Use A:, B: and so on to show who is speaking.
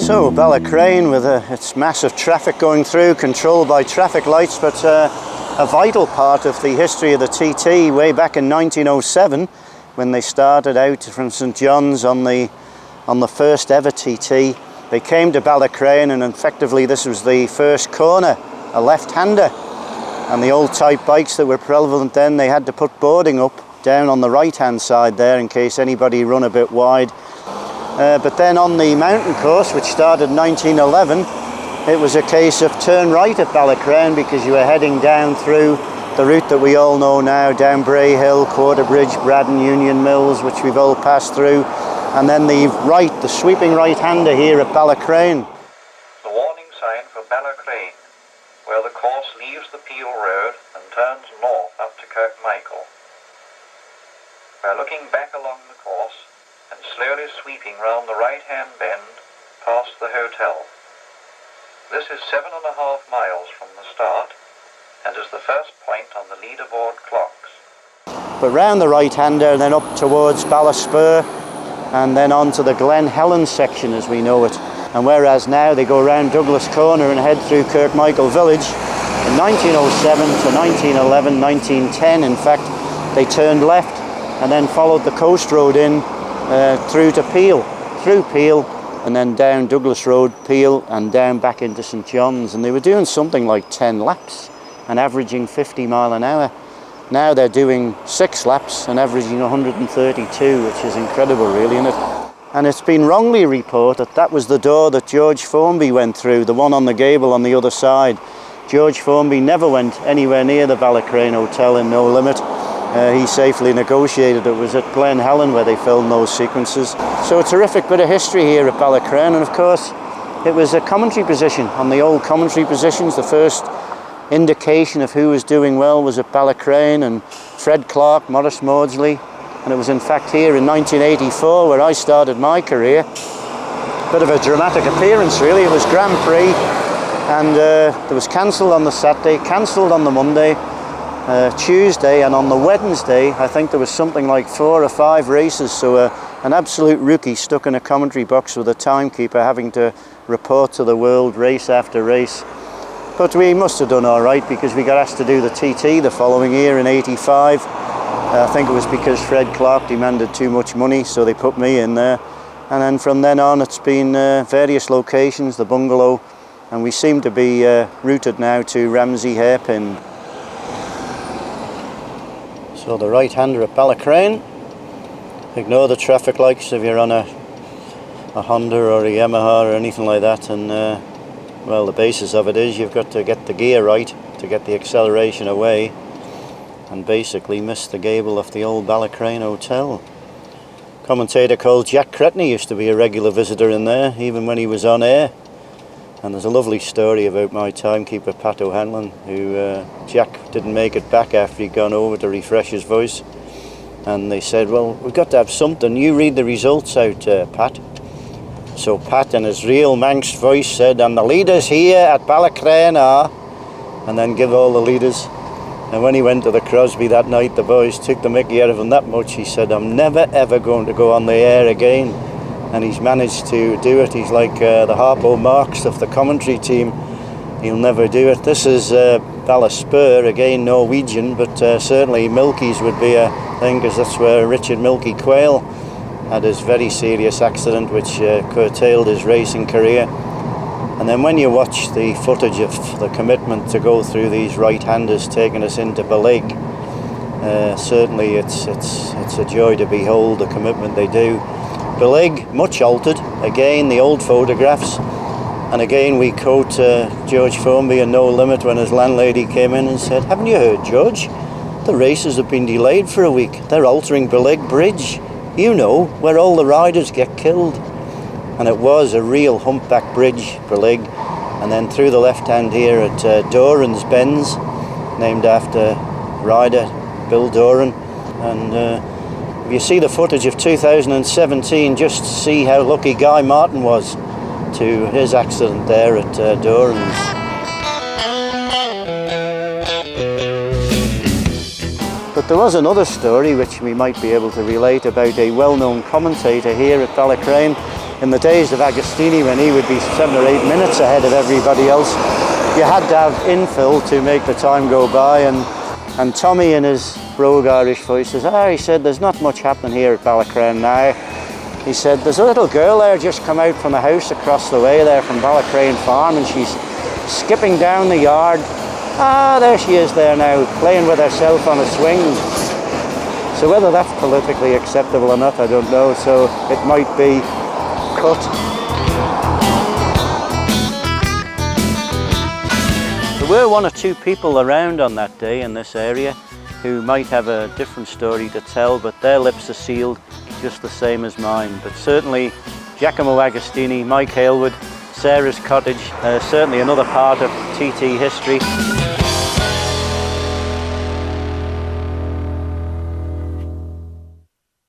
A: So Ballacraine with its massive traffic going through, controlled by traffic lights, but a vital part of the history of the TT way back in 1907 when they started out from St John's on the first ever TT. They came to Ballacraine, and effectively this was the first corner, a left-hander. And the old type bikes that were prevalent then, they had to put boarding up down on the right-hand side there in case anybody run a bit wide. But then on the mountain course, which started in 1911, it was a case of turn right at Ballacraine because you were heading down through the route that we all know now, down Bray Hill, Quarterbridge, Braddon, Union Mills, which we've all passed through, and then the sweeping right-hander here at Ballacraine.
B: The warning sign for Ballacraine, where the course leaves the Peel Road and turns north up to Kirkmichael. We're looking back along the course and slowly sweeping round the right-hand bend past the hotel. This is 7.5 miles from the start and is the first point on the leaderboard clocks.
A: But round the right-hander, then up towards Ballaspur, and then on to the Glen Helen section as we know it. And whereas now they go around Douglas Corner and head through Kirkmichael Village, in 1907 to 1911, 1910 in fact, they turned left and then followed the coast road in through to Peel, through Peel, and then down Douglas Road, Peel, and down back into St John's. And they were doing something like 10 laps and averaging 50 mile an hour. Now they're doing 6 laps and averaging 132, which is incredible really, isn't it? And it's been wrongly reported that was the door that George Formby went through, the one on the gable on the other side. George Formby never went anywhere near the Ballacraine Hotel in No Limit. He safely negotiated. It was at Glen Helen where they filmed those sequences. So a terrific bit of history here at Ballacraine, and of course it was a commentary position on the old commentary positions. The first indication of who was doing well was at Ballacraine, and Fred Clark, Maurice Maudsley, and it was in fact here in 1984 where I started my career. Bit of a dramatic appearance really. It was Grand Prix, and it was cancelled on the Saturday, cancelled on the Monday, Tuesday, and on the Wednesday I think there was something like 4 or 5 races, so an absolute rookie stuck in a commentary box with a timekeeper having to report to the world race after race. But we must have done all right because we got asked to do the TT the following year in 85. I think it was because Fred Clark demanded too much money, so they put me in there. And then from then on it's been various locations, the bungalow, and we seem to be routed now to Ramsey Hairpin. So the right-hander at Ballacraine. Ignore the traffic lights if you're on a Honda or a Yamaha or anything like that, and well, the basis of it is you've got to get the gear right to get the acceleration away, and basically miss the gable of the old Ballacraine Hotel. Commentator called Jack Cretney used to be a regular visitor in there, even when he was on air. And there's a lovely story about my timekeeper Pat O'Hanlon, who Jack didn't make it back after he'd gone over to refresh his voice. And they said, well, we've got to have something, you read the results out, Pat. So Pat in his real Manx voice said, and the leaders here at Ballacraine are, and then give all the leaders. And when he went to the Crosby that night, the boys took the mickey out of him that much. He said, I'm never ever going to go on the air again. And he's managed to do it. He's like the Harpo Marx of the commentary team. He'll never do it. This is Ballaspur, again Norwegian, but certainly Milky's would be a thing, because that's where Richard Milky Quayle had his very serious accident which curtailed his racing career. And then when you watch the footage of the commitment to go through these right-handers taking us into Balig, certainly it's a joy to behold the commitment they do. Balig, much altered, again the old photographs, and again we quote George Formby in No Limit when his landlady came in and said, haven't you heard, George? The races have been delayed for a week. They're altering Balig Bridge, you know, where all the riders get killed. And it was a real humpback bridge, Balig. And then through the left hand here at Doran's Bends, named after rider Bill Doran. And if you see the footage of 2017, just see how lucky Guy Martin was to his accident there at Doran's. But there was another story which we might be able to relate about a well-known commentator here at Ballacraine. in the days of Agostini, when he would be 7 or 8 minutes ahead of everybody else, you had to have infill to make the time go by. And Tommy, in his brogue Irish voice, says, he said, there's not much happening here at Ballacraine now. He said, there's a little girl there just come out from a house across the way there from Ballacraine Farm, and she's skipping down the yard. There she is there now, playing with herself on a swing. So whether that's politically acceptable or not, I don't know, so it might be cut. There were 1 or 2 people around on that day in this area who might have a different story to tell, but their lips are sealed just the same as mine. But certainly Giacomo Agostini, Mike Aylward, Sarah's Cottage, certainly another part of TT history.